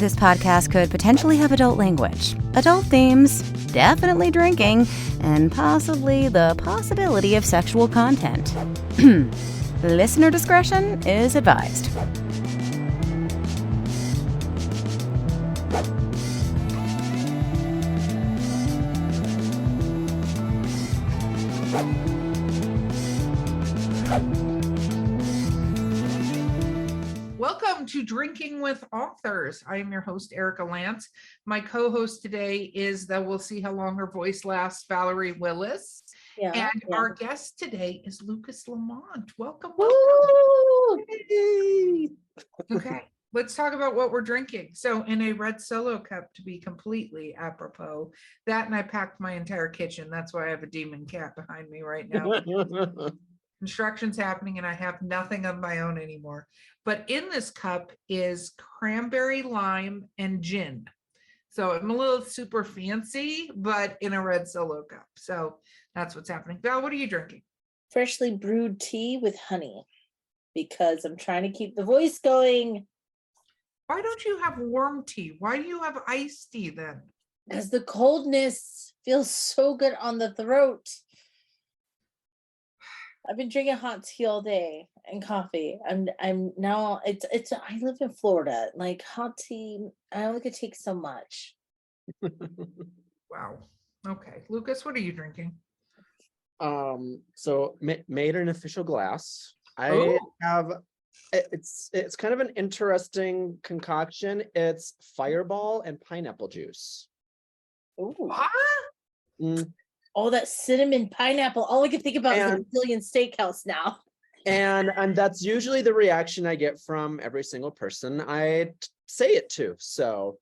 This podcast could potentially have adult language, adult themes, definitely drinking, and possibly the possibility of sexual content. Listener discretion is advised. Welcome to Drinking with Authors. I am your host, Erica Lance. My co-host today is the we'll see how long her voice lasts, Valerie Willis. Our guest today is Lucas LaMont. Welcome. Okay, let's talk about what we're drinking. So in a red Solo cup, to be completely apropos, that and I packed my entire kitchen. That's why I have a demon cat behind me right now. Construction's happening and I have nothing of my own anymore. But in this cup is cranberry, lime, and gin. So I'm a little super fancy, but in a red Solo cup. So that's what's happening. Val, what are you drinking? Freshly brewed tea with honey, because I'm trying to keep the voice going. Why don't you have warm tea? Why do you have iced tea then? Because the coldness feels so good on the throat. I've been drinking hot tea all day and coffee. I'm now it's I live in Florida. Like hot tea, I only could take so much. Wow. Okay. Lucas, what are you drinking? So made in official glass. I have it's kind of an interesting concoction. It's Fireball and pineapple juice. Ooh. What? All that cinnamon pineapple. All I can think about is the Brazilian steakhouse now. And that's usually the reaction I get from every single person I say it to. So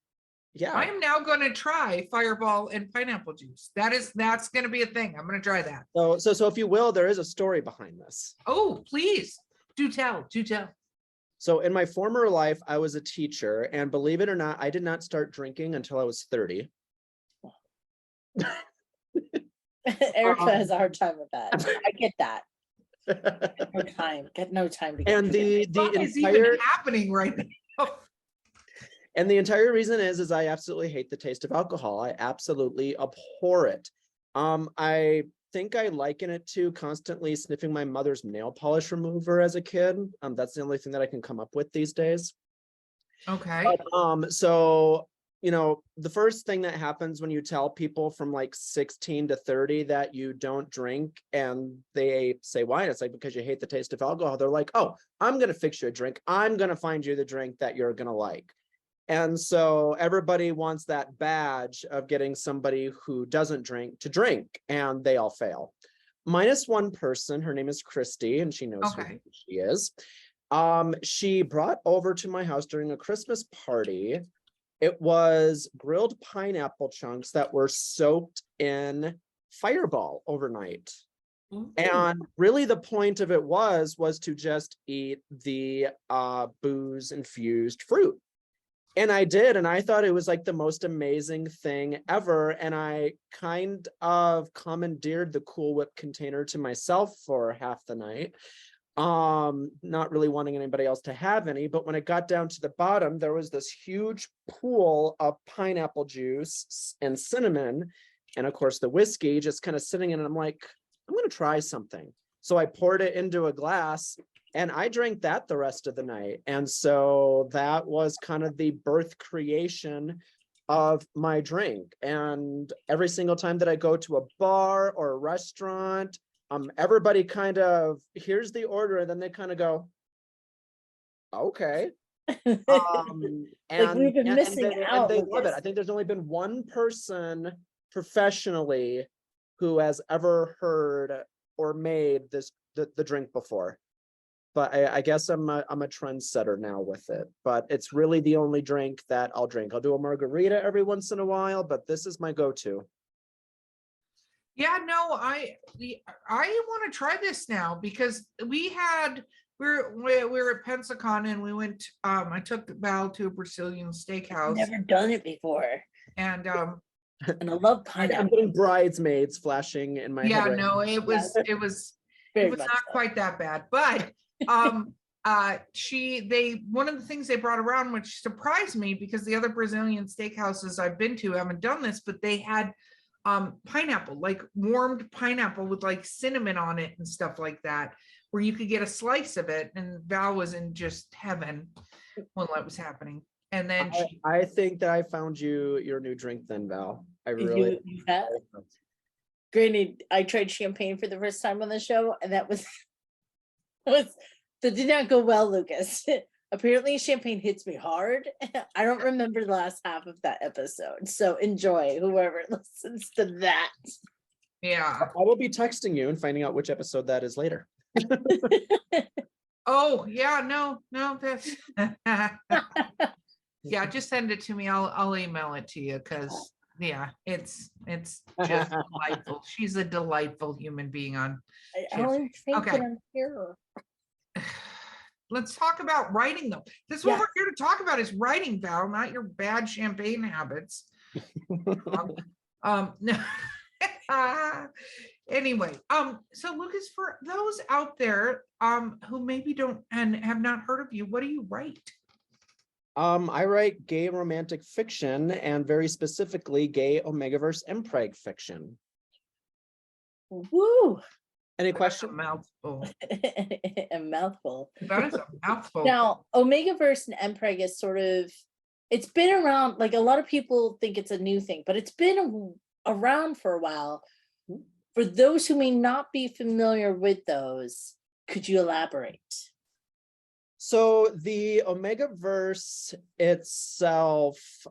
yeah. I am now going to try Fireball and pineapple juice. That's going to be a thing. I'm going to try that. So if you will, there is a story behind this. Oh, please do tell. So in my former life, I was a teacher, and believe it or not, I did not start drinking until I was 30. Erica has a hard time with that. I get that. Get no time to get. And the is even happening right now. And the entire reason is I absolutely hate the taste of alcohol. I absolutely abhor it. I think I liken it to constantly sniffing my mother's nail polish remover as a kid. That's the only thing that I can come up with these days. Okay. But, so you know, the first thing that happens when you tell people from like 16 to 30 that you don't drink and they say, why? It's like, because you hate the taste of alcohol. They're like, oh, I'm going to fix you a drink. I'm going to find you the drink that you're going to like. And so everybody wants that badge of getting somebody who doesn't drink to drink, and they all fail. Minus one person, her name is Christy, and she knows who she is. She brought over to my house during a Christmas party. It was grilled pineapple chunks that were soaked in Fireball overnight. Mm-hmm. And really the point of it was to just eat the booze infused fruit. And I did, and I thought it was like the most amazing thing ever. And I kind of commandeered the Cool Whip container to myself for half the night. Not really wanting anybody else to have any, but when it got down to the bottom, there was this huge pool of pineapple juice and cinnamon, and of course the whiskey just kind of sitting in it. I'm like, I'm going to try something. So I poured it into a glass and I drank that the rest of the night. And so that was kind of the birth creation of my drink. And every single time that I go to a bar or a restaurant, everybody kind of hears the order and then they kind of go, okay. Like we've been missing out. And they love it. I think there's only been one person professionally who has ever heard or made the drink before. But I guess I'm a trendsetter now with it. But it's really the only drink that I'll drink. I'll do a margarita every once in a while, but this is my go-to. Yeah, no, I want to try this now because we're at Pensacon and we went. I took Val to a Brazilian steakhouse. Never done it before, and I love pineapple. I'm getting bridesmaids flashing in my head. Yeah, no, it was not quite that bad, but one of the things they brought around, which surprised me because the other Brazilian steakhouses I've been to haven't done this, but they had pineapple, like warmed pineapple with like cinnamon on it and stuff like that, where you could get a slice of it. And Val was in just heaven when that was happening. And then I think that I found your new drink then, Val. I really. You have? Granted, I tried champagne for the first time on the show, and that did not go well, Lucas. Apparently, champagne hits me hard. I don't remember the last half of that episode, so enjoy whoever listens to that. Yeah, I will be texting you and finding out which episode that is later. oh yeah, no, that's yeah, just send it to me. I'll email it to you because yeah, it's just delightful. She's a delightful human being on. I only think Okay. that I'm here. Let's talk about writing though. This is what we're here to talk about is writing, Val, not your bad champagne habits. No. Anyway, so Lucas, for those out there who maybe don't and have not heard of you, what do you write? I write gay romantic fiction and very specifically gay Omegaverse impreg fiction. Woo! Any That's a questions? mouthful. A mouthful. That is a mouthful. Now, Omegaverse and MPreg is sort of, it's been around, like a lot of people think it's a new thing, but it's been around for a while. For those who may not be familiar with those, could you elaborate? So the Omegaverse itself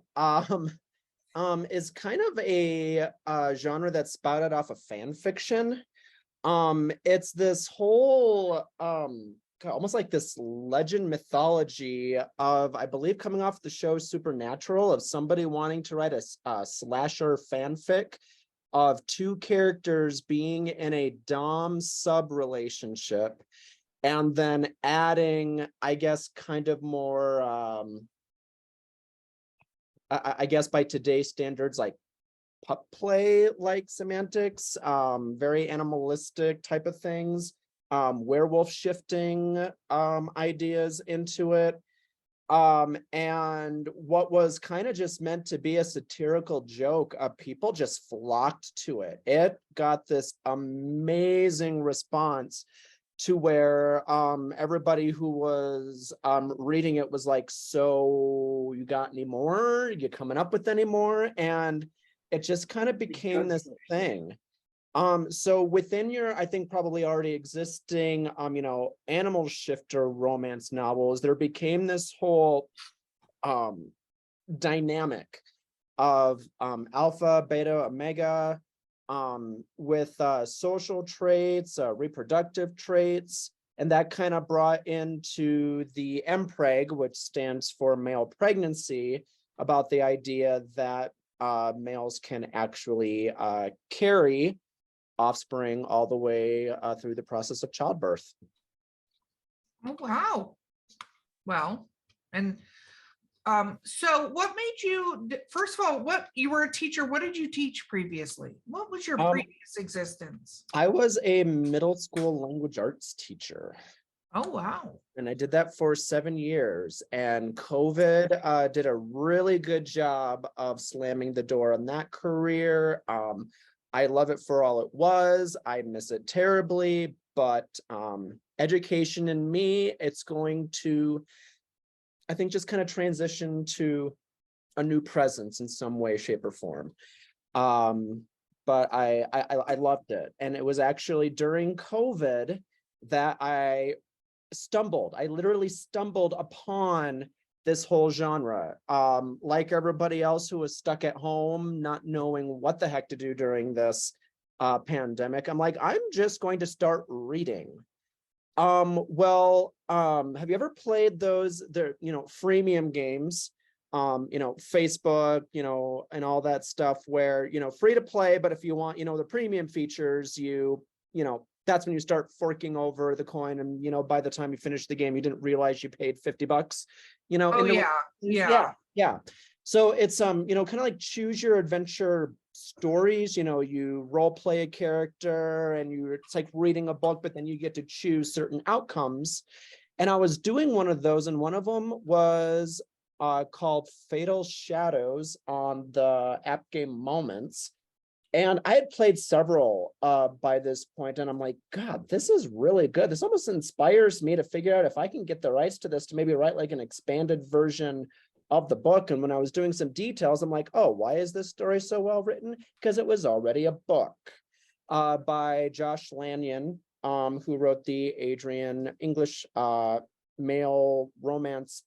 is kind of a genre that's spouted off of fan fiction. It's this whole almost like this legend mythology of, I believe, coming off the show Supernatural, of somebody wanting to write a slasher fanfic of two characters being in a dom sub relationship, and then adding, I guess, kind of more I guess by today's standards, like pup play like semantics, very animalistic type of things, werewolf shifting ideas into it. And what was kind of just meant to be a satirical joke, people just flocked to it. It got this amazing response to where everybody who was reading it was like, so you got any more? You coming up with any more? And it just kind of became this thing. So within your, I think probably already existing, animal shifter romance novels, there became this whole dynamic of alpha, beta, omega, with social traits, reproductive traits, and that kind of brought into the MPreg, which stands for male pregnancy, about the idea that males can actually carry offspring all the way through the process of childbirth. Oh, wow. Well, and so what made you, first of all, what, you were a teacher, what did you teach previously? What was your previous existence? I was a middle school language arts teacher. Oh, wow. And I did that for 7 years, and COVID did a really good job of slamming the door on that career. I love it for all it was. I miss it terribly, but education in me, it's going to, I think, just kind of transition to a new presence in some way, shape, or form. But I loved it. And it was actually during COVID that I literally stumbled upon this whole genre. Like everybody else who was stuck at home, not knowing what the heck to do during this pandemic, I'm like, I'm just going to start reading. Have you ever played those, freemium games, Facebook, and all that stuff where, free to play, but if you want, the premium features, that's when you start forking over the coin, and by the time you finish the game, you didn't realize you paid $50. Yeah. So it's kind of like choose your adventure stories. You role play a character, and it's like reading a book, but then you get to choose certain outcomes. And I was doing one of those, and one of them was called Fatal Shadows on the app game Moments. And I had played several by this point, and I'm like, God, this is really good. This almost inspires me to figure out if I can get the rights to this to maybe write like an expanded version of the book. And when I was doing some details, I'm like, oh, why is this story so well written? Because it was already a book by Josh Lanyon, who wrote the Adrien English male romance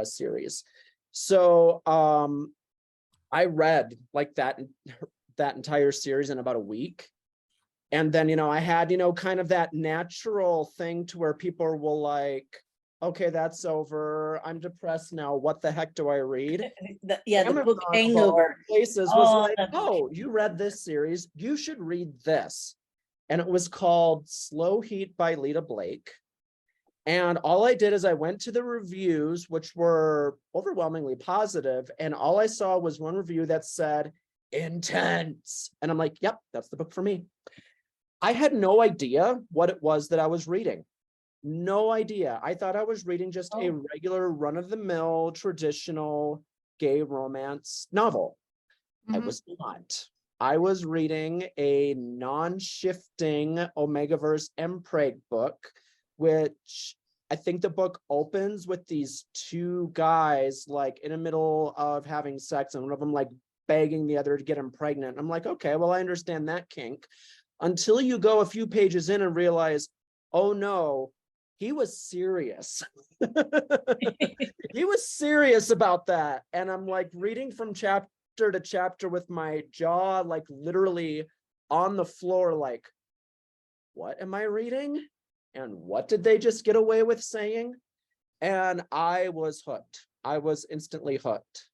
series. So I read like that entire series in about a week. And then, I had, kind of that natural thing to where people will like, okay, that's over. I'm depressed now. What the heck do I read? The Amazon, book of all Hangover. places was like, oh, you read this series. You should read this. And it was called Slow Heat by Lita Blake. And all I did is I went to the reviews, which were overwhelmingly positive, and all I saw was one review that said, intense. And I'm like, yep, that's the book for me. I had no idea what it was that I was reading. No idea. I thought I was reading just a regular run-of-the-mill traditional gay romance novel. I was not. I was reading a non-shifting Omegaverse Mpreg book, which I think the book opens with these two guys like in the middle of having sex, and one of them like begging the other to get him pregnant. I'm like, okay, well, I understand that kink. Until you go a few pages in and realize, oh no, he was serious. He was serious about that. And I'm like reading from chapter to chapter with my jaw like literally on the floor, like, what am I reading? And what did they just get away with saying? And I was hooked. I was instantly hooked.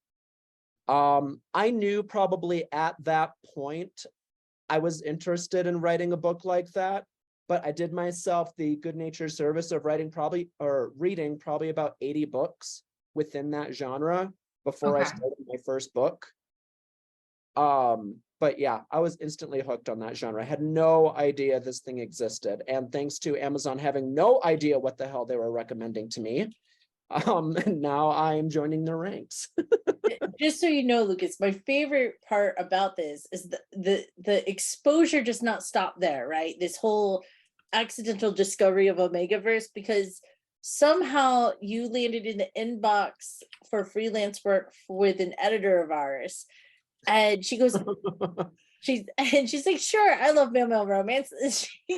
I knew probably at that point I was interested in writing a book like that, but I did myself the good natured service of reading probably about 80 books within that genre before I started my first book. But yeah, I was instantly hooked on that genre. I had no idea this thing existed. And thanks to Amazon having no idea what the hell they were recommending to me, now I'm joining their ranks. Just so you know, Lucas, my favorite part about this is the exposure does not stop there, right? This whole accidental discovery of Omegaverse, because somehow you landed in the inbox for freelance work with an editor of ours. And she goes, she's like, sure, I love male romance.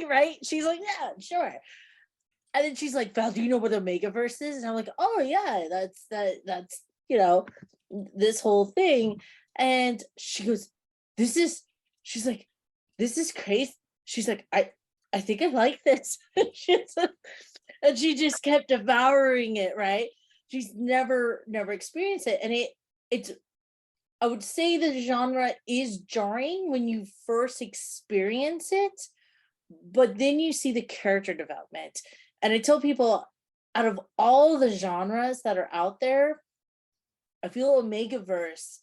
Right? She's like, yeah, sure. And then she's like, Val, do you know what Omegaverse is? And I'm like, oh yeah, that's this whole thing. And she goes, she's like, this is crazy. She's like, I think I like this. And she just kept devouring it, right? She's never experienced it. And it's I would say the genre is jarring when you first experience it, but then you see the character development. And I tell people, out of all the genres that are out there, I feel Omegaverse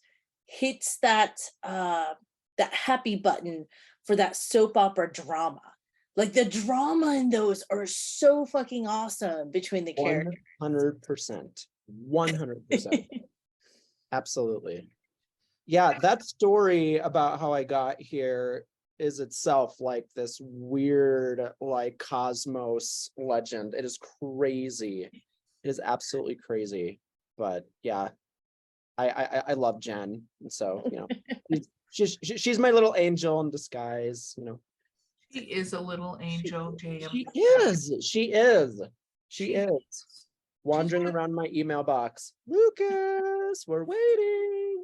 hits that happy button for that soap opera drama. Like the drama in those are so fucking awesome between the characters. 100%. 100%. Absolutely. Yeah, that story about how I got here is itself like this weird, like cosmos legend. It is crazy. It is absolutely crazy. But yeah, I love Jen. And so, she's my little angel in disguise, She is a little angel, JM. She is. Wandering around my email box. Lucas, we're waiting.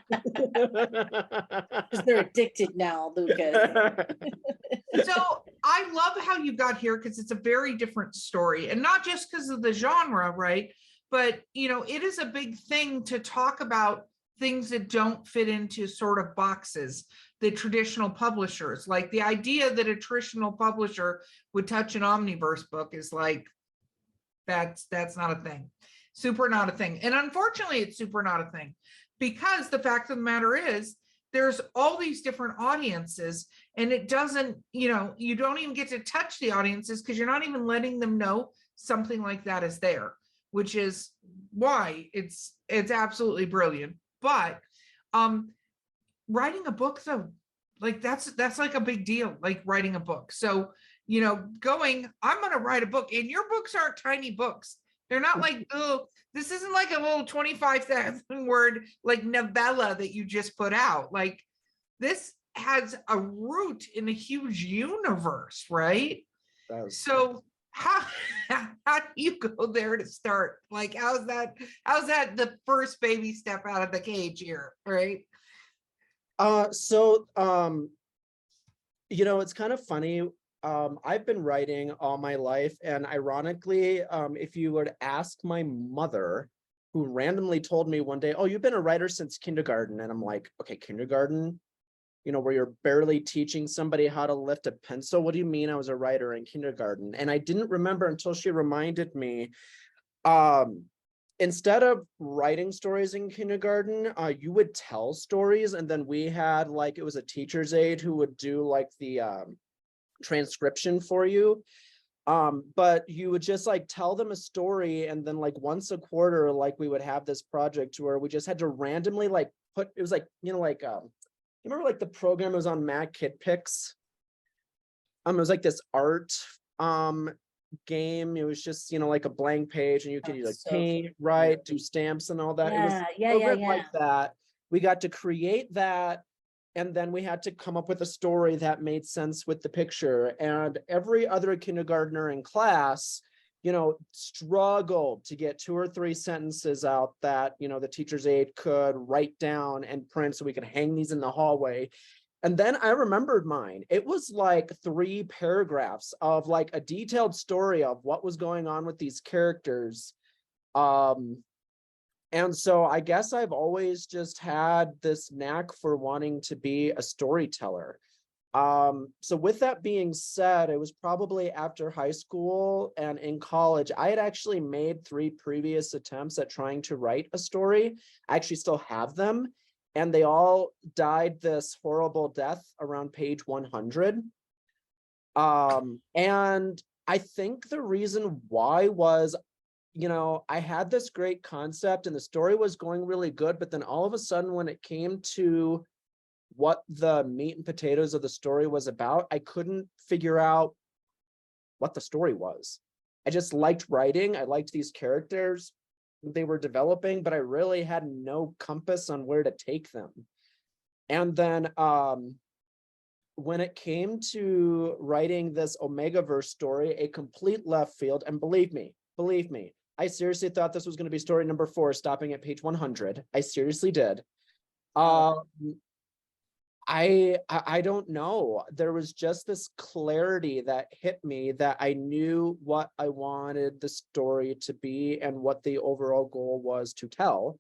Because they're addicted now, Lucas. So I love how you got here because it's a very different story, and not just because of the genre, right? But it is a big thing to talk about things that don't fit into sort of boxes. The traditional publishers, like the idea that a traditional publisher would touch an Omniverse book is like, that's not a thing. Super not a thing. And unfortunately, it's super not a thing, because the fact of the matter is there's all these different audiences, and it doesn't, you don't even get to touch the audiences because you're not even letting them know something like that is there, which is why it's absolutely brilliant. But writing a book though, like that's like a big deal, like writing a book. So, you know, I'm going to write a book, and your books aren't tiny books. They're not like, oh, this isn't like a little 25,000 word like novella that you just put out. Like this has a root in a huge universe, right? So how do you go there to start? Like, how's that the first baby step out of the cage here, right? You know, it's kind of funny. I've been writing all my life, and ironically, if you were to ask my mother, who randomly told me one day, "Oh, you've been a writer since kindergarten," and I'm like, "Okay, kindergarten? You know, where you're barely teaching somebody how to lift a pencil? What do you mean I was a writer in kindergarten?" And I didn't remember until she reminded me. Instead of writing stories in kindergarten, you would tell stories, and then we had like, it was a teacher's aide who would do like the transcription for you. But you would just like tell them a story, and then like once a quarter, like we would have this project where we just had to randomly like it was like, you know, like you remember like the program was on Mac Kid Picks? It was like this art game. It was just, you know, like a blank page, and you could like paint, write, do stamps and all that. It was a program like that. We got to create that, and then we had to come up with a story that made sense with the picture. And every other kindergartner in class, you know, struggled to get 2 or 3 sentences out that, you know, the teacher's aide could write down and print so we could hang these in the hallway. And then I remembered mine. It was like 3 paragraphs of like a detailed story of what was going on with these characters. And so I guess I've always just had this knack for wanting to be a storyteller. So with that being said, it was probably after high school and in college, I had actually made 3 previous attempts at trying to write a story. I actually still have them, and they all died this horrible death around page 100. And I think the reason why was, you know, I had this great concept and the story was going really good, but then all of a sudden when it came to what the meat and potatoes of the story was about, I couldn't figure out what the story was. I just liked writing. I liked these characters they were developing, but I really had no compass on where to take them. And then when it came to writing this Omegaverse story, a complete left field, and believe me, I seriously thought this was going to be story number 4, stopping at page 100. I seriously did. I don't know. There was just this clarity that hit me that I knew what I wanted the story to be and what the overall goal was to tell.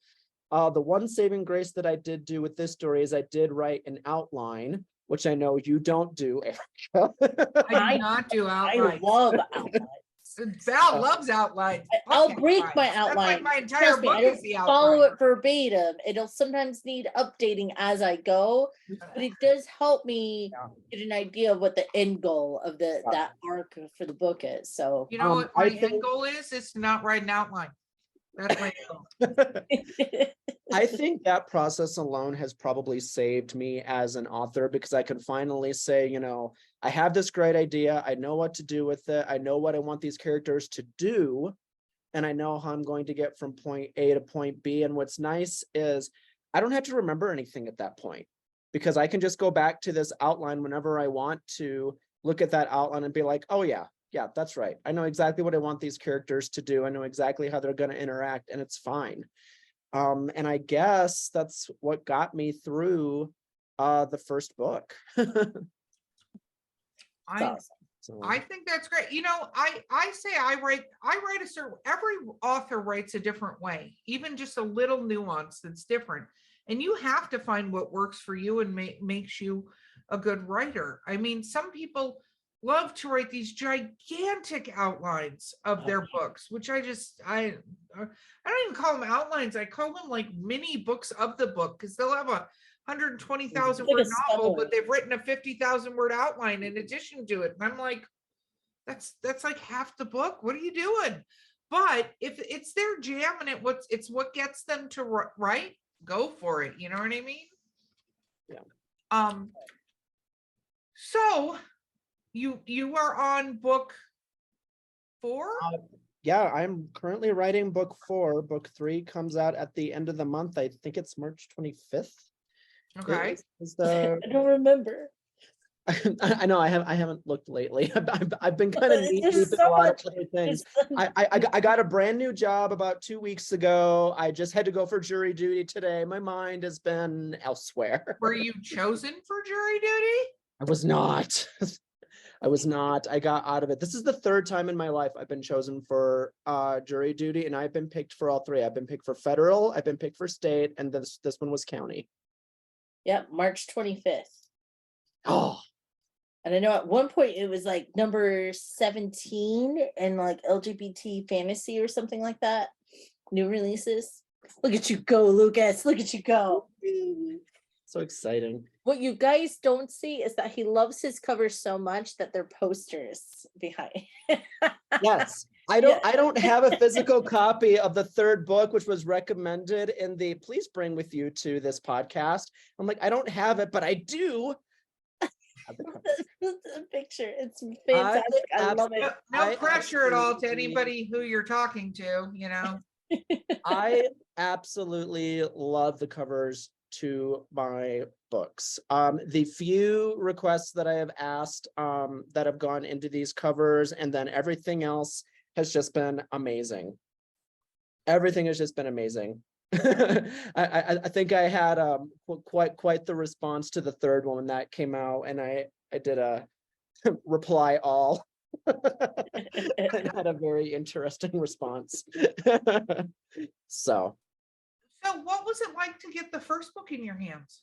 The one saving grace that I did do with this story is I did write an outline, which I know you don't do, Erica. I do not do outlines. I love outlines. Val loves outlines. I'll break my outline. That's like my entire book is the outline. Follow it verbatim. It'll sometimes need updating as I go, but it does help me get an idea of what the end goal of that arc for the book is. So you know what my end goal is to not write an outline. That's my goal. I think that process alone has probably saved me as an author, because I can finally say, you know, I have this great idea. I know what to do with it. I know what I want these characters to do. And I know how I'm going to get from point A to point B. And what's nice is I don't have to remember anything at that point, because I can just go back to this outline whenever I want to look at that outline and be like, oh yeah, that's right. I know exactly what I want these characters to do. I know exactly how they're going to interact, and it's fine. And I guess that's what got me through the first book. I think that's great. You know, I say I write a certain, every author writes a different way, even just a little nuance that's different. And you have to find what works for you and makes you a good writer. I mean, some people love to write these gigantic outlines of their books, which I don't even call them outlines. I call them like mini books of the book, because they'll have a 120,000 word novel, but they've written a 50,000 word outline in addition to it. And I'm like, That's like half the book. What are you doing? But if it's their jam and it's what gets them to write, go for it. You know what I mean? Yeah. So you are on book 4? Yeah, I'm currently writing book 4. Book 3 comes out at the end of the month. I think it's March 25th. Okay. Is the I don't remember. I know I haven't looked lately. I've been kind of knee There's deep in so a lot of much. other things. There's- I got a brand new job about 2 weeks ago. I just had to go for jury duty today. My mind has been elsewhere. Were you chosen for jury duty? I was not. I was not. I got out of it. This is the 3rd time in my life I've been chosen for jury duty, and I've been picked for all 3. I've been picked for federal, I've been picked for state, and this one was county. Yep, March 25th. Oh, And I know at one point it was like number 17 and like LGBT fantasy or something like that. New releases. Look at you go, Lucas. Look at you go. so exciting. What you guys don't see is that he loves his covers so much that they're posters behind. Yes. I don't have a physical copy of the 3rd book, which was recommended in the please bring with you to this podcast. I'm like, I don't have it, but I do have the cover. The picture. It's fantastic. I love it. No pressure at all to anybody who you're talking to, you know. I absolutely love the covers to my books. The few requests that I have asked that have gone into these covers, and then everything else has just been amazing. Everything has just been amazing. I think I had quite the response to the 3rd one when that came out, and I did a reply all. And had a very interesting response. So what was it like to get the first book in your hands?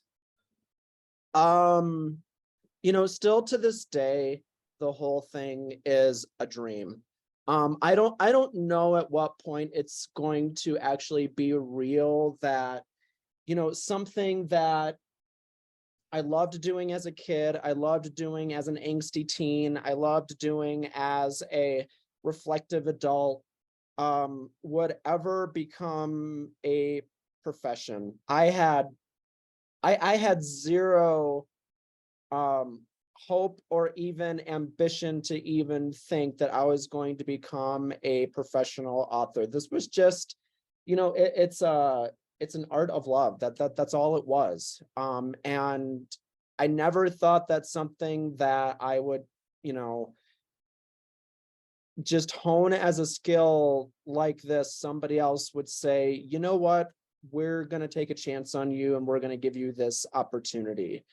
still to this day, the whole thing is a dream. I don't know at what point it's going to actually be real that, something that I loved doing as a kid, I loved doing as an angsty teen, I loved doing as a reflective adult, would ever become a profession. I had zero hope or even ambition to even think that I was going to become a professional author. This was just, it's an art of love. That's all it was. And I never thought that something that I would, just hone as a skill like this, somebody else would say, you know what, we're going to take a chance on you and we're going to give you this opportunity.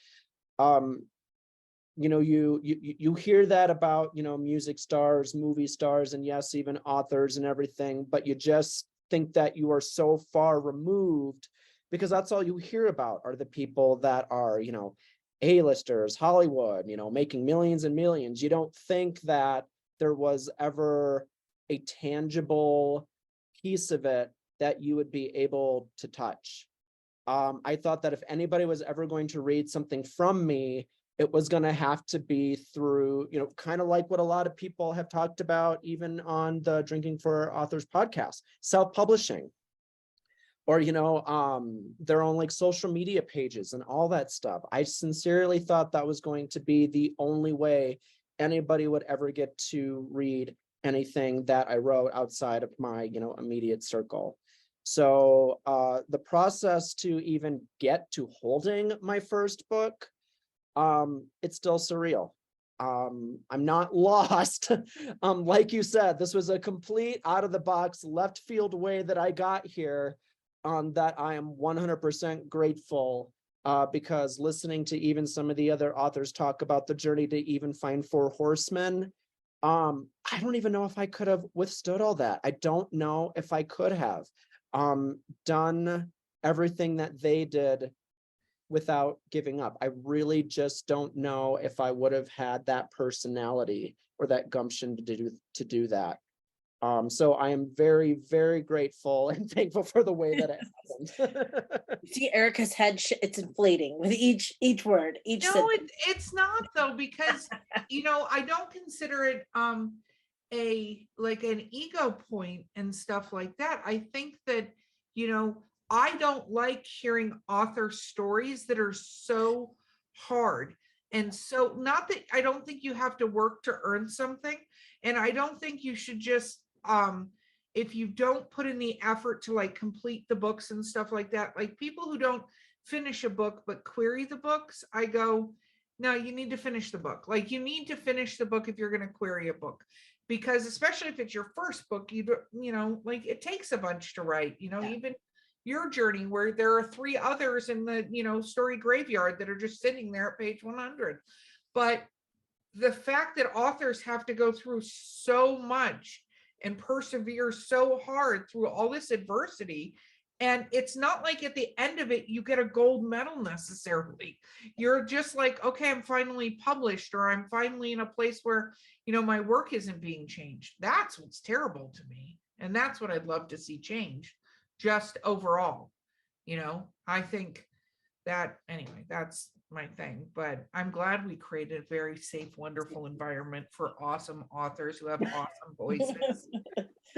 You hear that about, music stars, movie stars, and yes, even authors and everything, but you just think that you are so far removed because that's all you hear about are the people that are, A-listers, Hollywood, making millions and millions. You don't think that there was ever a tangible piece of it that you would be able to touch. I thought that if anybody was ever going to read something from me, it was going to have to be through, kind of like what a lot of people have talked about, even on the Drinking for Authors podcast, self-publishing, or, their own like social media pages and all that stuff. I sincerely thought that was going to be the only way anybody would ever get to read anything that I wrote outside of my, immediate circle. So the process to even get to holding my first book, it's still surreal. I'm not lost. Like you said, this was a complete out of the box left field way that I got here, that I am 100% grateful, because listening to even some of the other authors talk about the journey to even find 4 horsemen, I don't even know if I could have withstood all that. I don't know if I could have done everything that they did without giving up. I really just don't know if I would have had that personality or that gumption to do that. So I am very, very grateful and thankful for the way that it happened. You see Erica's head, it's inflating with each word, each No, sentence. it's not though, because I don't consider it like an ego point and stuff like that. I think that I don't like hearing author stories that are so hard. And so, not that I don't think you have to work to earn something, and I don't think you should just if you don't put in the effort to like complete the books and stuff like that, like people who don't finish a book but query the books, I go, no, you need to finish the book. Like, you need to finish the book if you're going to query a book, because especially if it's your first book, like it takes a bunch to write, even your journey, where there are 3 others in the story graveyard that are just sitting there at page 100. But the fact that authors have to go through so much and persevere so hard through all this adversity, and it's not like at the end of it you get a gold medal necessarily. You're just like, okay, I'm finally published, or I'm finally in a place where my work isn't being changed. That's what's terrible to me, and that's what I'd love to see change, just overall. I think that, anyway, that's my thing. But I'm glad we created a very safe, wonderful environment for awesome authors who have awesome voices.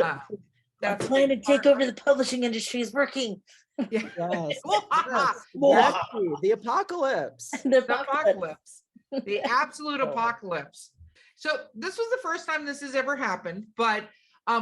Our That's plan to take over the publishing industry is working. Yeah. Yes, Yes, exactly. The apocalypse. The the apocalypse, the absolute Oh. apocalypse. So this was the first time this has ever happened, but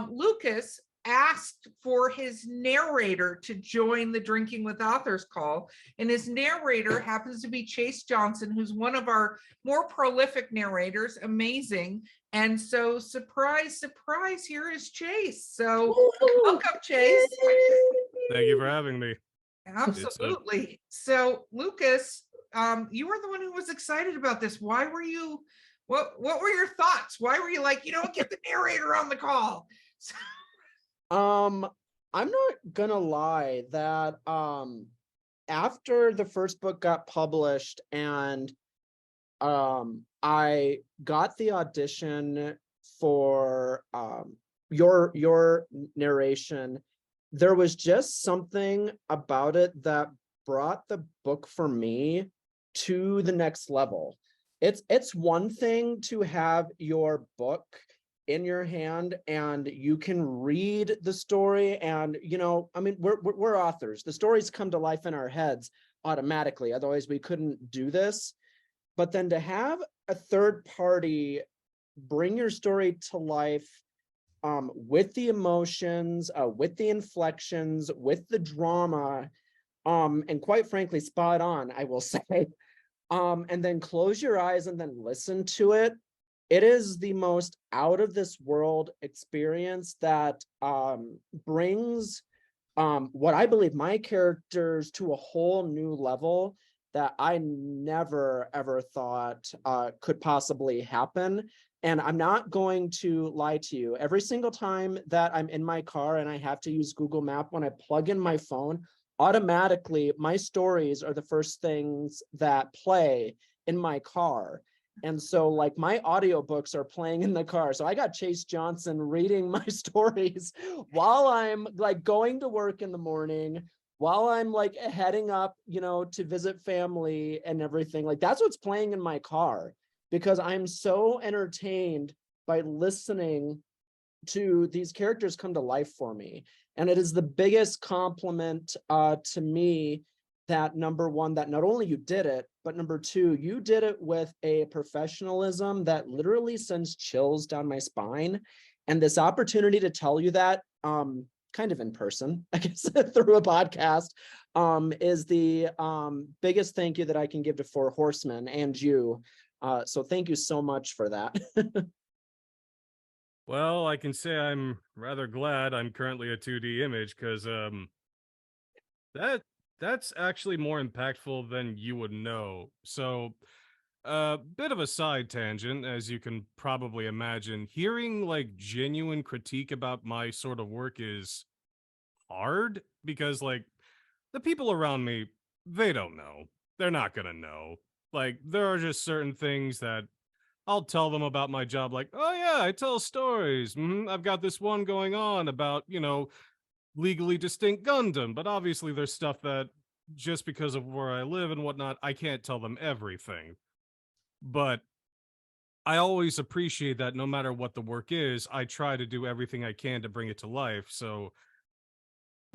Lucas asked for his narrator to join the Drinking with Authors call, and his narrator happens to be Chase Johnson, who's one of our more prolific narrators. Amazing. And so, surprise, surprise, here is Chase. So welcome, Chase. Thank you for having me. Absolutely. So Lucas, you were the one who was excited about this. Why were you, what were your thoughts? Why were you like, get the narrator on the call? I'm not gonna lie that after the first book got published and I got the audition for your narration, there was just something about it that brought the book for me to the next level. It's one thing to have your book in your hand and you can read the story, and I mean, we're authors. The stories come to life in our heads automatically, otherwise we couldn't do this. But then to have a third party bring your story to life with the emotions, with the inflections, with the drama, and quite frankly, spot on, I will say, and then close your eyes and then listen to it. It is the most out of this world experience that brings what I believe my characters to a whole new level that I never ever thought could possibly happen. And I'm not going to lie to you. Every single time that I'm in my car and I have to use Google Map, when I plug in my phone, automatically my stories are the first things that play in my car. And so like my audiobooks are playing in the car. So I got Chase Johnson reading my stories while I'm like going to work in the morning, while I'm like heading up, to visit family and everything. Like that's what's playing in my car, because I'm so entertained by listening to these characters come to life for me. And it is the biggest compliment to me that, number one, that not only you did it, but number two, you did it with a professionalism that literally sends chills down my spine. And this opportunity to tell you that kind of in person, I guess, through a podcast, is the biggest thank you that I can give to Four Horsemen and you. So thank you so much for that. Well, I can say I'm rather glad I'm currently a 2D image, because that's actually more impactful than you would know. So, bit of a side tangent, as you can probably imagine. Hearing like genuine critique about my sort of work is hard, because like the people around me, they don't know. They're not gonna know. Like there are just certain things that I'll tell them about my job, like, oh yeah, I tell stories. I've got this one going on about, legally distinct Gundam, but obviously there's stuff that just because of where I live and whatnot, I can't tell them everything. But I always appreciate that no matter what the work is, I try to do everything I can to bring it to life. So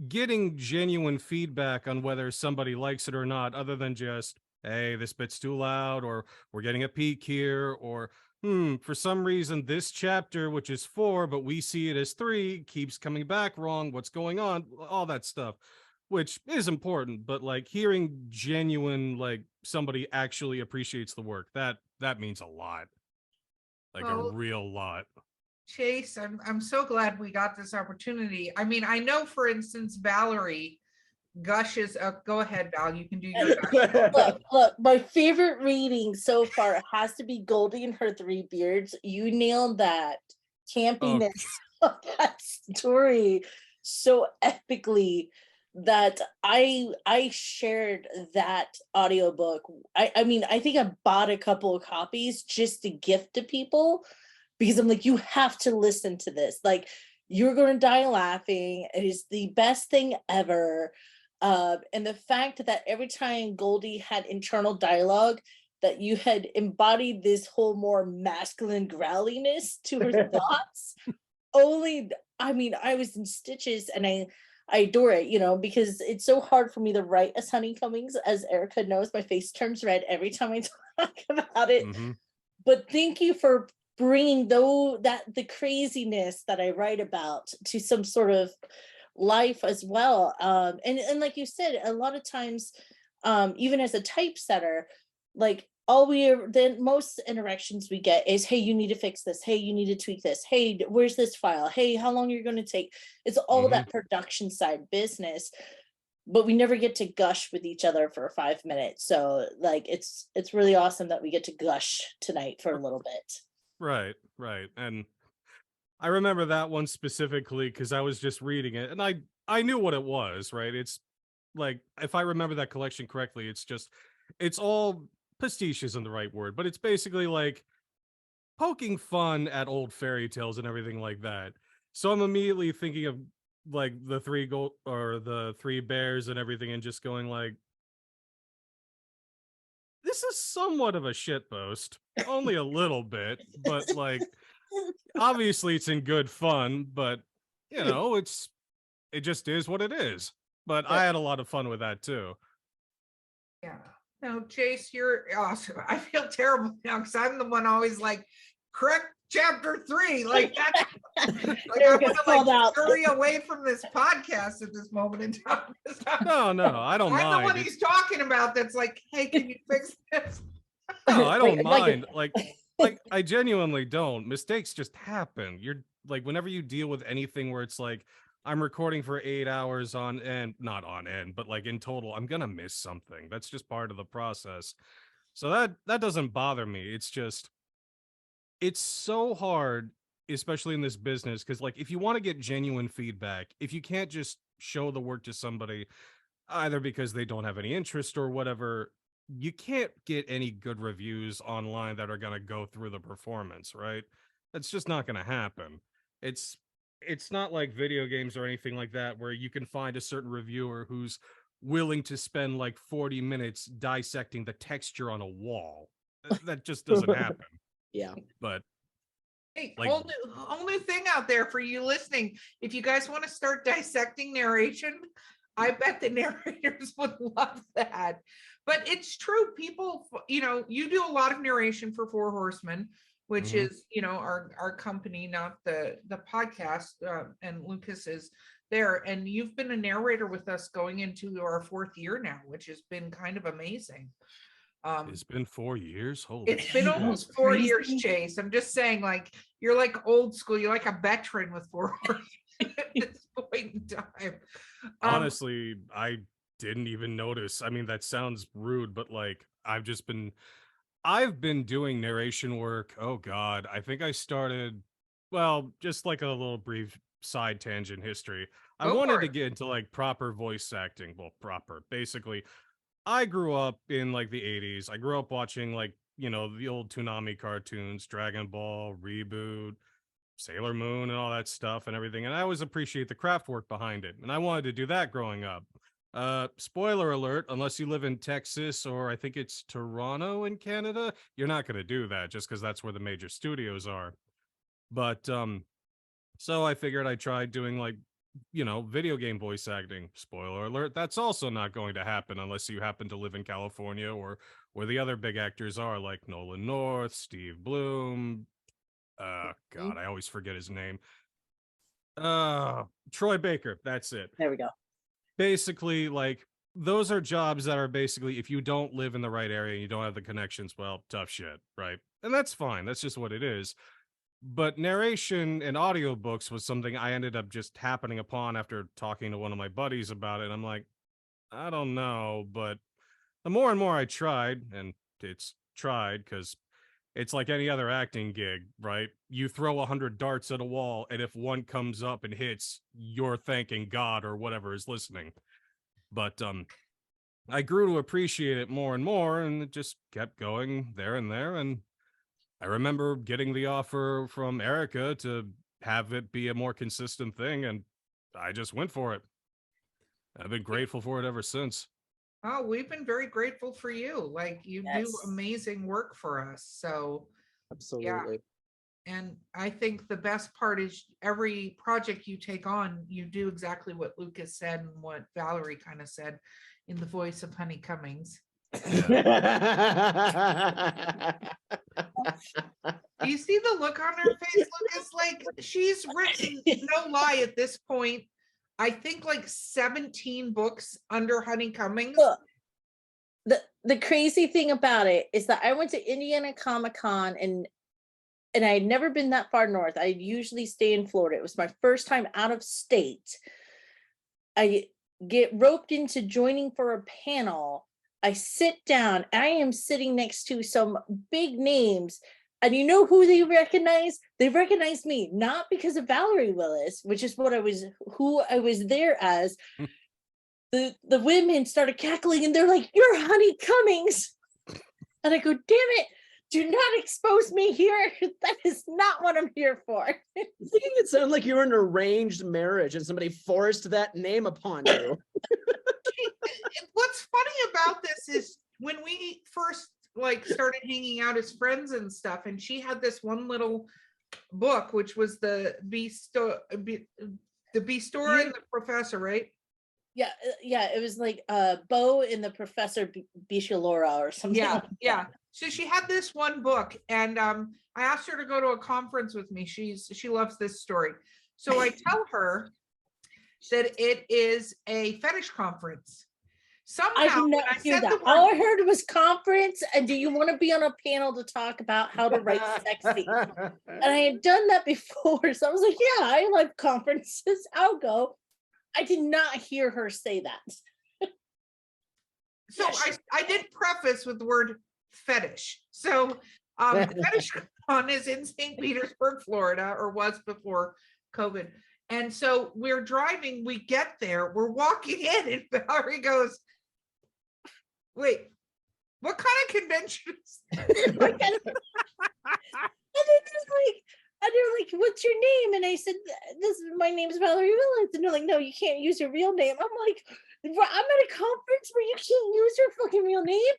getting genuine feedback on whether somebody likes it or not, other than just, hey, this bit's too loud, or we're getting a peak here, or for some reason this chapter, which is 4, but we see it as 3, keeps coming back wrong. What's going on? All that stuff, which is important, but like hearing genuine, like somebody actually appreciates the work, that means a lot. Like a Well, real lot. Chase, I'm so glad we got this opportunity. I mean, I know, for instance, Valerie gushes up. Go ahead, Val. You can do your gush. Look, my favorite reading so far has to be Goldie and Her Three Beards. You nailed that campiness of that story so epically that I shared that audiobook. I mean, I think I bought a couple of copies just to gift to people because I'm like, you have to listen to this. Like, you're going to die laughing. It is the best thing ever. And the fact that every time Goldie had internal dialogue, that you had embodied this whole more masculine growliness to her thoughts. I mean, I was in stitches, and I adore it, because it's so hard for me to write as Honey Cummings, as Erica knows. My face turns red every time I talk about it. But thank you for bringing the craziness that I write about to some sort of life as well. And like you said, a lot of times, even as a typesetter, like then most interactions we get is, hey, you need to fix this, hey, you need to tweak this, hey, where's this file, hey, how long you're going to take. It's all that production side business, but we never get to gush with each other for 5 minutes. So like it's really awesome that we get to gush tonight for a little bit. Right. And I remember that one specifically because I was just reading it, and I knew what it was, right? It's like, if I remember that collection correctly, it's all pastiche isn't the right word, but it's basically like poking fun at old fairy tales and everything like that. So I'm immediately thinking of like the 3 gold or the 3 bears and everything, and just going like, this is somewhat of a shitpost, only a little bit, but like, obviously it's in good fun, but it just is what it is. But I had a lot of fun with that too. Yeah. No, Chase, you're awesome. I feel terrible now because I'm the one always like, correct chapter 3. Like that. Like I want to like scurry away from this podcast at this moment in time. No, I don't mind. I'm the one he's talking about that's like, hey, can you fix this? No, I don't mind. Like I genuinely don't. Mistakes just happen. You're like, whenever you deal with anything where it's like, I'm recording for 8 hours on end, not on end, but like in total, I'm gonna miss something. That's just part of the process. So that doesn't bother me. It's just, it's so hard, especially in this business, because like, if you want to get genuine feedback, if you can't just show the work to somebody, either because they don't have any interest or whatever, you can't get any good reviews online that are going to go through the performance, right? That's just not going to happen. It's not like video games or anything like that, where you can find a certain reviewer who's willing to spend like 40 minutes dissecting the texture on a wall. That just doesn't happen. Yeah. But hey, like, whole new thing out there for you listening. If you guys want to start dissecting narration, I bet the narrators would love that. But it's true. People, you do a lot of narration for Four Horsemen, which is, our company, not the podcast, and Lucas is there. And you've been a narrator with us going into our 4th year now, which has been kind of amazing. It's been 4 years. Holy it's been almost 4 years, Chase. I'm just saying, like, you're like old school. You're like a veteran with Four Horsemen at this point in time. Honestly, I didn't even notice. I mean, that sounds rude, but like, I've been doing narration work. Oh God, I think I started, well, just like a little brief side tangent history. I wanted to get into like proper voice acting. Well, proper. Basically, I grew up in like the 80s. I grew up watching like the old Toonami cartoons, Dragon Ball, Reboot, Sailor Moon, and all that stuff and everything. And I always appreciate the craft work behind it. And I wanted to do that growing up. Spoiler alert, unless you live in Texas or I think it's Toronto in Canada, you're not going to do that just because that's where the major studios are. But so I figured I'd try doing like, video game voice acting. Spoiler alert, that's also not going to happen unless you happen to live in California or where the other big actors are, like Nolan North, Steve Bloom. God, I always forget his name. Troy Baker, that's it. There we go. Basically, like, those are jobs that are basically, if you don't live in the right area and you don't have the connections, well, tough shit, right? And that's fine. That's just what it is. But narration and audiobooks was something I ended up just happening upon after talking to one of my buddies about it. And I'm like, I don't know. But the more and more I tried, and it's tried because it's like any other acting gig, right? You throw 100 darts at a wall, and if one comes up and hits, you're thanking God or whatever is listening. But I grew to appreciate it more and more, and it just kept going there and there. And I remember getting the offer from Erica to have it be a more consistent thing, and I just went for it. I've been grateful for it ever since. Oh, we've been very grateful for you. Like, you do amazing work for us. So Absolutely. yeah. And I think the best part is every project you take on, you do exactly what Lucas said and what Valerie kind of said in the voice of Honey Cummings. Do you see the look on her face, Lucas? Like, she's written, no lie, at this point, I think like 17 books under Honey Cummings. Look, the crazy thing about it is that I went to Indiana Comic-Con and I had never been that far north. I usually stay in Florida. It was my first time out of state. I get roped into joining for a panel. I sit down. I am sitting next to some big names. And you know who they recognize? They recognize me, not because of Valerie Willis, which is who I was there as. The women started cackling and they're like, "You're Honey Cummings." And I go, "Damn it, do not expose me here. That is not what I'm here for." Making it sound like you're in an arranged marriage and somebody forced that name upon you. What's funny about this is when we first started hanging out as friends and stuff, and she had this one little book, which was the Beastor and the Professor, right? Yeah, it was like Bo and the Professor Bishalora or something. Yeah. So she had this one book, and I asked her to go to a conference with me. She loves this story. So I tell her that it is a fetish conference. Somehow, I did not hear that. All I heard was conference, and do you want to be on a panel to talk about how to write sexy? And I had done that before, so I was like, yeah, I like conferences. I'll go. I did not hear her say that. So I did preface with the word fetish. So Fetish Con is in St. Petersburg, Florida, or was before COVID. And so we're driving, we get there, we're walking in, and Valerie goes, "Wait, what kind of convention is this?" And they're like, "What's your name?" And I said, "My name's Valerie Willis." And they're like, "No, you can't use your real name." I'm like, "I'm at a conference where you can't use your fucking real name?"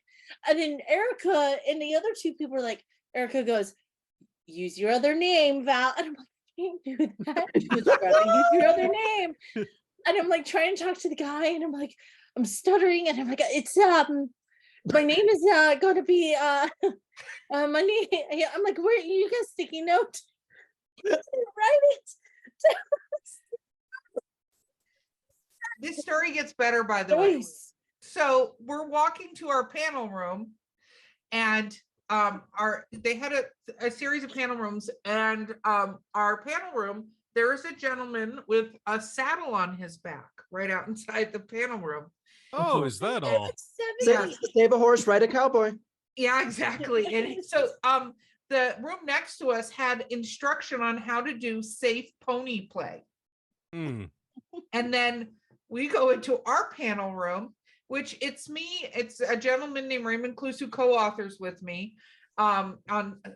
And then Erica and the other two people were like, Erica goes, "Use your other name, Val." And I'm like, "I can't do that." She goes, "Use your other name." And I'm like trying to talk to the guy, and I'm like, I'm stuttering, and I'm like, "It's my name is going to be my name." I'm like, "Where you got a sticky note?" Write it. This story gets better, by the way. So we're walking to our panel room, and they had a series of panel rooms, and our panel room, there is a gentleman with a saddle on his back right out inside the panel room. Oh, is that all? Save a horse, ride a cowboy. Yeah, exactly. And so the room next to us had instruction on how to do safe pony play. And then we go into our panel room, which it's me, it's a gentleman named Raymond Cluse who co-authors with me. on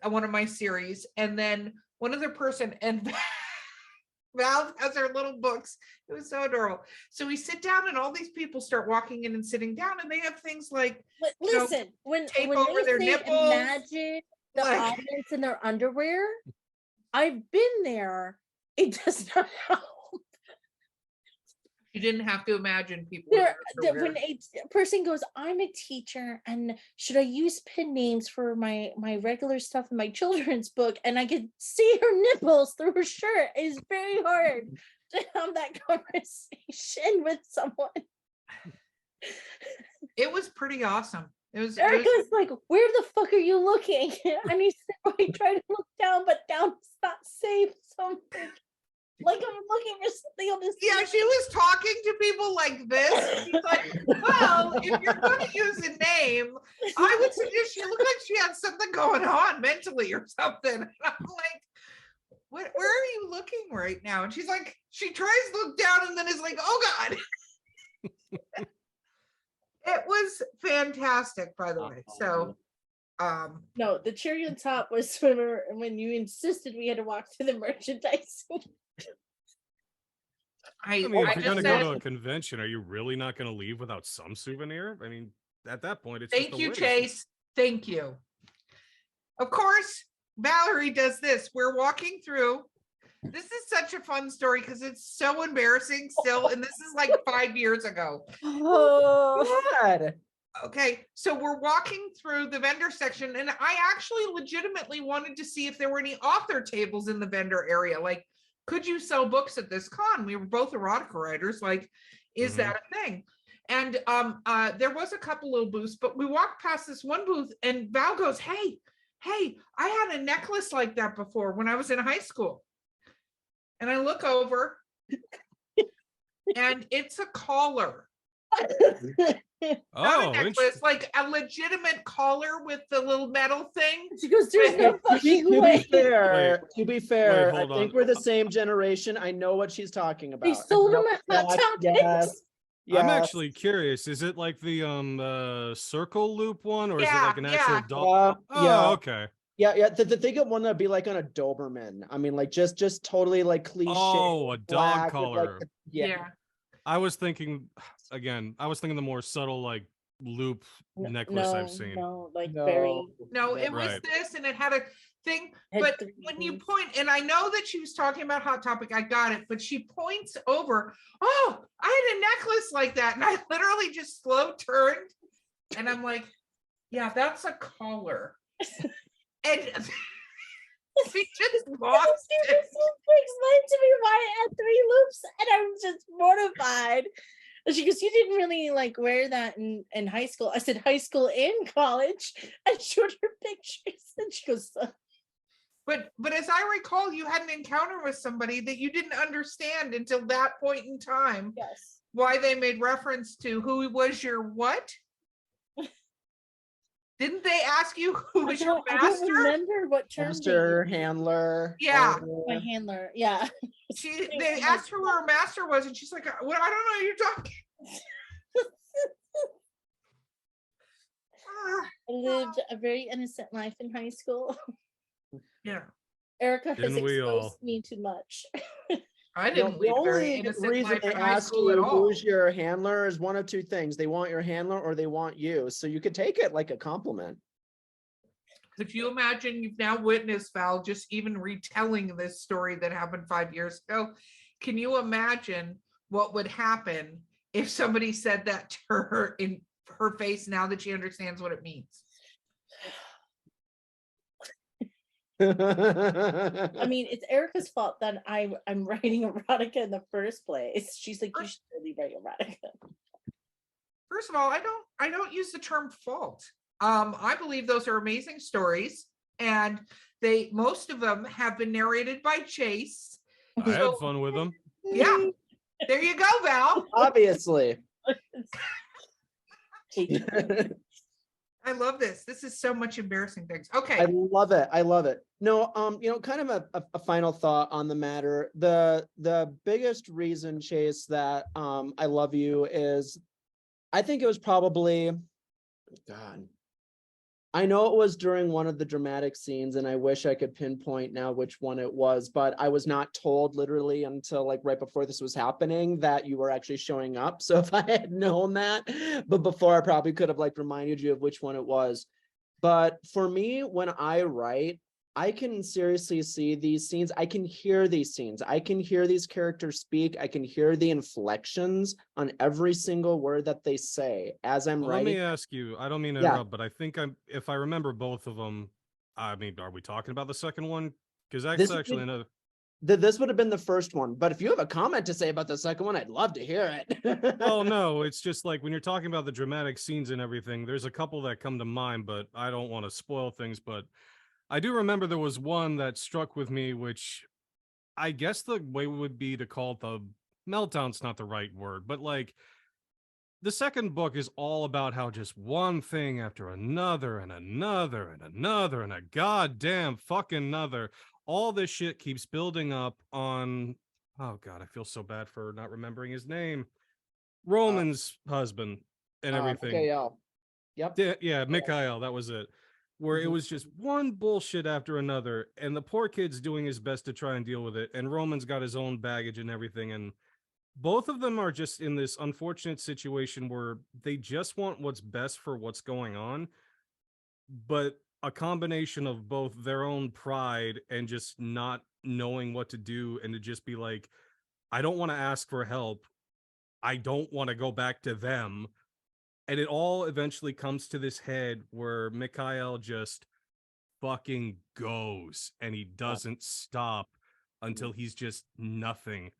one of my series, and then one other person, and Val has her little books. It was so adorable. So we sit down and all these people start walking in and sitting down, and they have things like, But you know, listen, when tape when over they their say nipples, imagine the like- audience in their underwear, I've been there. It does not help. you didn't have to imagine people. in There, their when underwear. a person goes, I'm a teacher, and should I use pen names for my regular stuff in my children's book? And I could see her nipples through her shirt. It's very hard to have that conversation with someone. It was pretty awesome. It was Erica's like, where the fuck are you looking? And he said, I try to look down, but down is not safe. So I'm like I'm looking for something on this. yeah, she was talking to people like this. She's like, well, if you're going to use a name, I would suggest she looked like she had something going on mentally or something. And I'm like, where are you looking right now? And she's like, she tries to look down and then is like, oh God. It was fantastic, by the way. So No, the cherry on top was when you insisted we had to walk to the merchandise. I I mean, if I you're just gonna said, go to a convention, are you really not gonna leave without some souvenir? I mean, at that point, it's thank just a you, waste. Chase. Thank you. Of course, Valerie does this. We're walking through. This is such a fun story because it's so embarrassing still. And this is like 5 years ago. Oh, God. Okay, so we're walking through the vendor section, and I actually legitimately wanted to see if there were any author tables in the vendor area. Like, could you sell books at this con? We were both erotica writers. Like, is that a thing? And there was a couple little booths, but we walked past this one booth, and Val goes, "Hey, I had a necklace like that before when I was in high school." And I look over, and it's a collar. Not Oh, a necklace, like a legitimate collar with the little metal thing. she goes, there's no To fucking be way. fair, I hold think on. we're the same generation. I know what she's talking about. They sold them at Hot Yes, Topics. yes, yes. I'm actually curious. Is it like the circle loop one, or is it Yeah, like an actual yeah. doll? Oh, Yeah. okay. Yeah. The thing of one that'd be like on a Doberman. I mean, like just totally like cliche. Oh, a dog black with, collar. like, yeah. I was thinking the more subtle like loop necklace I've seen. No, like No. very. No, it was Right. this, and it had a thing. Had But three when you Ds. point, and I know that she was talking about Hot Topic, I got it, but she points over, oh, I had a necklace like that. And I literally just slow turned, and I'm like, yeah, that's a collar. And she just lost She it. explained to me why it had 3 loops, and I was just mortified. And she goes, you didn't really like wear that in high school. I said, high school and college. I showed her pictures, and she goes, But as I recall, you had an encounter with somebody that you didn't understand until that point in time yes. why they made reference to who was your what? Didn't they ask you who was your I don't master? remember what term Master, handler. Yeah. my handler. Yeah. They asked her who her master was, and she's like, "Well, I don't know what you're talking." I lived a very innocent life in high school. Yeah, Erica has Didn't we all? exposed me too much. I The didn't lead a very only innocent reason life they in high ask school at you all. who's your handler is one of two things. They want your handler or they want you. So you could take it like a compliment. Could you imagine? You've now witnessed Val just even retelling this story that happened 5 years ago. Can you imagine what would happen if somebody said that to her in her face now that she understands what it means? I mean, it's Erica's fault that I'm writing erotica in the first place. She's like, you should really write erotica. First of all, I don't use the term fault. I believe those are amazing stories, and most of them have been narrated by Chase. I had fun with them. Yeah, there you go, Val. Obviously. I love this. This is so much embarrassing things. Okay. I love it. I love it. No, kind of a final thought on the matter. The biggest reason, Chase, that I love you is I think it was probably, God, I know it was during one of the dramatic scenes, and I wish I could pinpoint now which one it was, but I was not told literally until like right before this was happening that you were actually showing up. So if I had known that, but before, I probably could have like reminded you of which one it was. But for me, when I write, I can seriously see these scenes. I can hear these scenes. I can hear these characters speak. I can hear the inflections on every single word that they say as I'm Well, let writing. me ask you, I don't mean to Yeah. interrupt, but I think if I remember both of them, I mean, are we talking about the second one? Because that's This actually another. this would have been the first one, but if you have a comment to say about the second one, I'd love to hear it. Well, no, it's just like when you're talking about the dramatic scenes and everything, there's a couple that come to mind, but I don't want to spoil things. But I do remember there was one that struck with me, which I guess the way would be to call it the meltdown's not the right word, but like the second book is all about how just one thing after another and another and another and a goddamn fucking another, all this shit keeps building up on, oh god, I feel so bad for not remembering his name, Roman's husband and everything. Okay, yep. Yeah, Mikhail, that was it. Where it was just one bullshit after another, and the poor kid's doing his best to try and deal with it, and Roman's got his own baggage and everything, and both of them are just in this unfortunate situation where they just want what's best for what's going on, but a combination of both their own pride and just not knowing what to do, and to just be like, I don't want to ask for help. I don't want to go back to them. And it all eventually comes to this head where Mikhail just fucking goes and he doesn't stop until he's just nothing.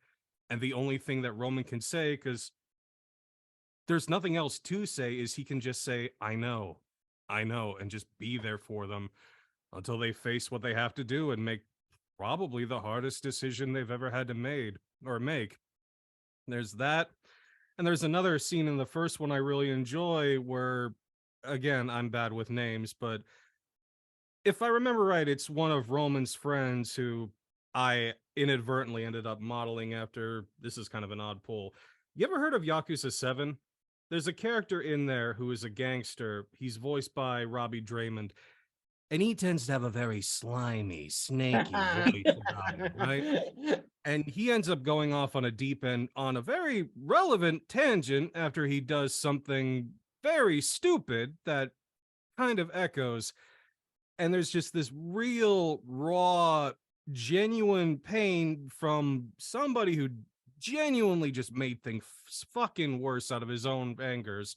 And the only thing that Roman can say, because there's nothing else to say, is he can just say, I know, and just be there for them until they face what they have to do and make probably the hardest decision they've ever had to make. There's that. And there's another scene in the first one I really enjoy where, again, I'm bad with names, but if I remember right, it's one of Roman's friends who I inadvertently ended up modeling after. This is kind of an odd pull. You ever heard of Yakuza 7? There's a character in there who is a gangster. He's voiced by Robbie Draymond, and he tends to have a very slimy, snaky voice about him, right? And he ends up going off on a deep end on a very relevant tangent after he does something very stupid that kind of echoes. And there's just this real, raw, genuine pain from somebody who genuinely just made things fucking worse out of his own angers.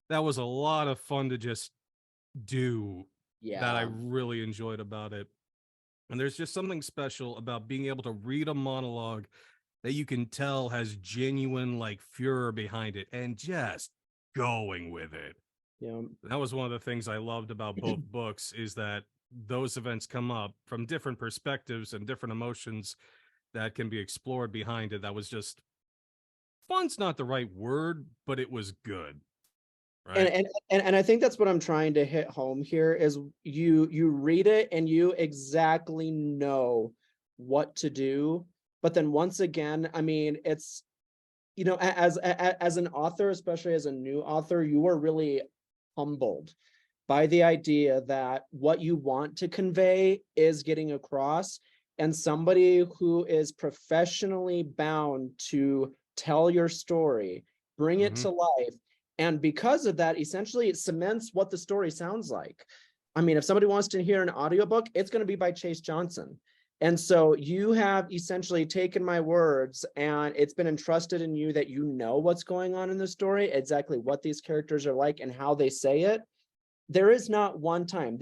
That was a lot of fun to just do. That I really enjoyed about it. And there's just something special about being able to read a monologue that you can tell has genuine like furor behind it and just going with it. Yeah. That was one of the things I loved about both books, is that those events come up from different perspectives and different emotions that can be explored behind it. That was just fun's not the right word, but it was good. Right. And I think that's what I'm trying to hit home here is you read it and you exactly know what to do. But then once again, I mean, it's, you know, as an author, especially as a new author, you are really humbled by the idea that what you want to convey is getting across, and somebody who is professionally bound to tell your story, bring it to life. And because of that, essentially it cements what the story sounds like. I mean, if somebody wants to hear an audiobook, it's going to be by Chase Johnson. And so you have essentially taken my words and it's been entrusted in you that you know what's going on in the story, exactly what these characters are like and how they say it. There is not one time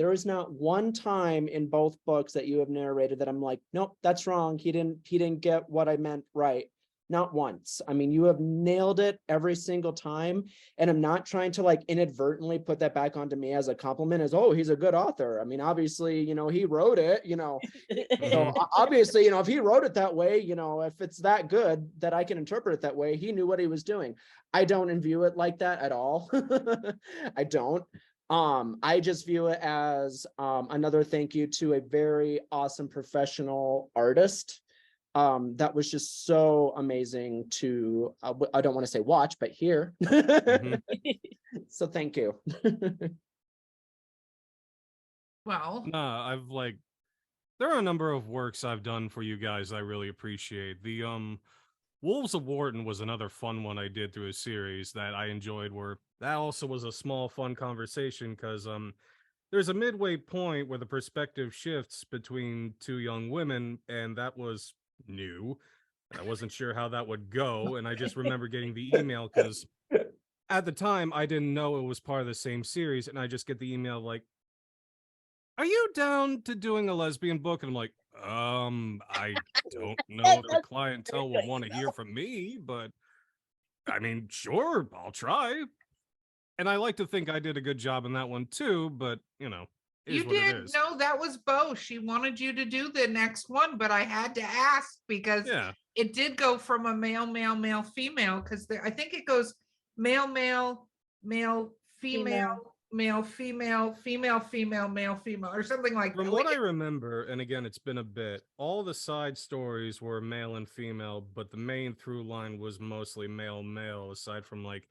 in both books that you have narrated that I'm like, nope, that's wrong. He didn't get what I meant right. Not once. I mean, you have nailed it every single time. And I'm not trying to like inadvertently put that back onto me as a compliment as, oh, he's a good author. I mean, obviously, you know, he wrote it, you know, so obviously, you know, if he wrote it that way, you know, if it's that good that I can interpret it that way, he knew what he was doing. I don't view it like that at all. I don't. I just view it as another thank you to a very awesome professional artist. That was just so amazing to, I don't want to say watch, but hear. So thank you. Well, Nah, there are a number of works I've done for you guys I really appreciate. The Wolves of Wharton was another fun one I did through a series that I enjoyed, where that also was a small fun conversation because there's a midway point where the perspective shifts between two young women, and that was new. I wasn't sure how that would go, and I just remember getting the email because at the time I didn't know it was part of the same series, and I just get the email like, "Are you down to doing a lesbian book?" And I'm like, I don't know if the That's clientele very would want to hear from me, but I mean, sure, I'll try. And I like to think I did a good job in that one too, but you is what it did. is. No, that was Bo. She wanted you to do the next one, but I had to ask because Yeah. it did go from a male, male, male, female. Because I think it goes male, male, male, female, male, female, female, female, male, female, or something like From that. what I remember, and again, it's been a bit, all the side stories were male and female, but the main through line was mostly male, male, aside from like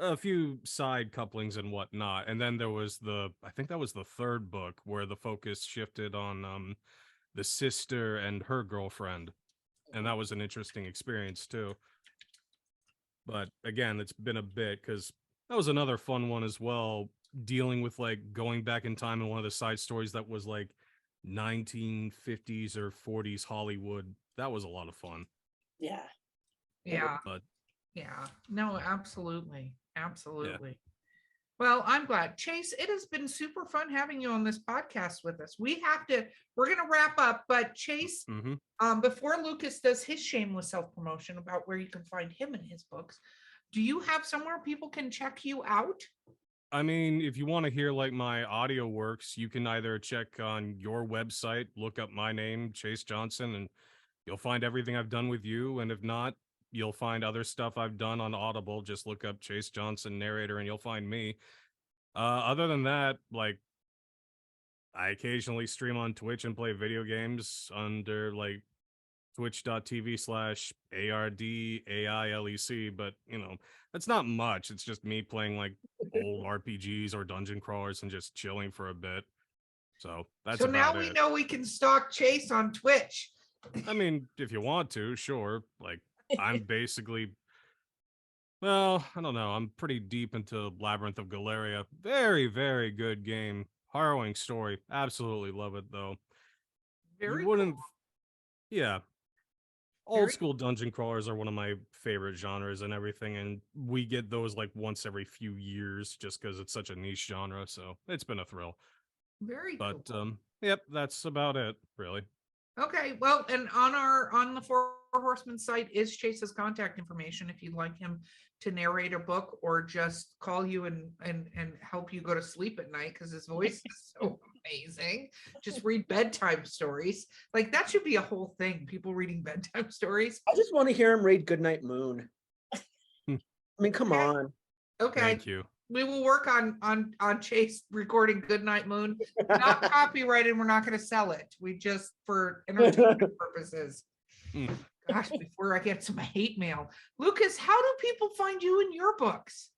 a few side couplings and whatnot. And then there was I think that was the third book where the focus shifted on the sister and her girlfriend. And that was an interesting experience too. But again, it's been a bit because that was another fun one as well, dealing with like going back in time in one of the side stories that was like 1950s or 40s Hollywood. That was a lot of fun. Yeah. Yeah. But yeah. No, absolutely. Absolutely. Well, I'm glad. Chase, it has been super fun having you on this podcast with us. We're going to wrap up, but Chase, before Lucas does his shameless self-promotion about where you can find him and his books, do you have somewhere people can check you out? I mean, if you want to hear like my audio works, you can either check on your website, look up my name, Chase Johnson, and you'll find everything I've done with you. And if not, you'll find other stuff I've done on Audible. Just look up Chase Johnson narrator and you'll find me. Other than that, like I occasionally stream on Twitch and play video games under like twitch.tv/ARDAILEC, but that's not much. It's just me playing like old RPGs or dungeon crawlers and just chilling for a bit. So that's so now about we it. know we can stalk Chase on Twitch. I mean, if you want to, sure. Like I'm basically, well, I don't know. I'm pretty deep into Labyrinth of Galeria. Very, very good game. Harrowing story. Absolutely love it though. Very You wouldn't, cool. yeah. Old school dungeon crawlers are one of my favorite genres and everything, and we get those like once every few years just because it's such a niche genre. So it's been a thrill. Very But cool. yep, that's about it, really. Okay, well, and on the Four Horsemen site is Chase's contact information if you'd like him to narrate a book or just call you and help you go to sleep at night because his voice is so amazing. Just read bedtime stories. Like that should be a whole thing. People reading bedtime stories. I just want to hear him read Goodnight Moon. I mean, come on. Okay. Thank you. We will work on Chase recording Goodnight Moon. Not copyrighted. We're not going to sell it. We just for entertainment purposes. Gosh, before I get some hate mail, Lucas, how do people find you in your books?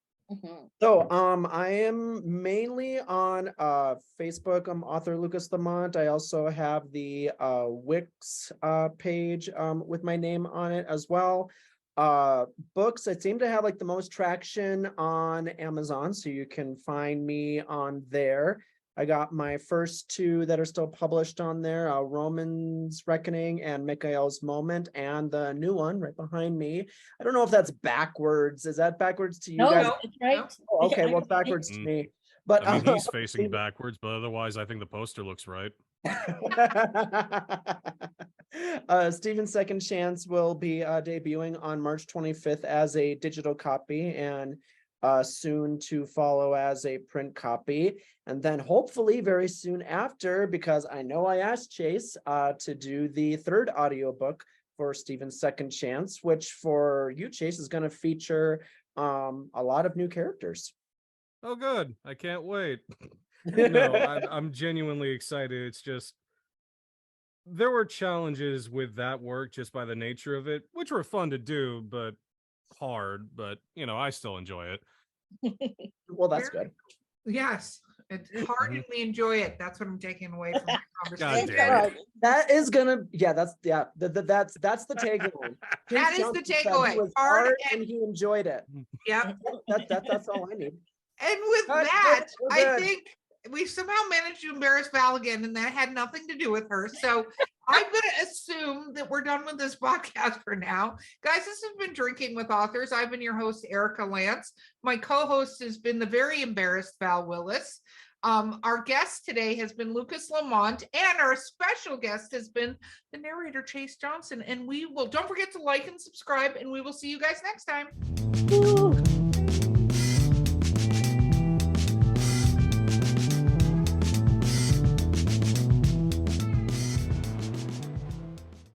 So I am mainly on Facebook. I'm author Lucas LaMont. I also have the Wix page with my name on it as well. Books, I seem to have like the most traction on Amazon, so you can find me on there. I got my first two that are still published on there, Roman's Reckoning and Mikhail's Moment, and the new one right behind me. I don't know if that's backwards. Is that backwards to you guys? No, it's right. Oh, okay, well, it's backwards to me. But I mean, he's facing backwards, but otherwise, I think the poster looks right. Stephen's Second Chance will be debuting on March 25th as a digital copy and soon to follow as a print copy. And then hopefully very soon after, because I know I asked Chase to do the third audiobook for Stephen's Second Chance, which for you, Chase, is going to feature a lot of new characters. Oh, good. I can't wait. No, I'm genuinely excited. It's just, there were challenges with that work just by the nature of it, which were fun to do, but hard. But, I still enjoy it. Well, that's good. Yes. It's hard and we enjoy it. That's what I'm taking away from the God conversation. damn it. That is gonna, that's that's the takeaway. That is the Johnson said takeaway. It was Hard hard and- and he enjoyed it. Yep. That's all I need. And with Good, that, we're I good. think we somehow managed to embarrass Val again, and that had nothing to do with her. So I'm going to assume that we're done with this podcast for now. Guys, this has been Drinking with Authors. I've been your host, Erica Lance. My co-host has been the very embarrassed Val Willis. Our guest today has been Lucas LaMont, and our special guest has been the narrator, Chase Johnson. And we will, don't forget to like and subscribe, and we will see you guys next time.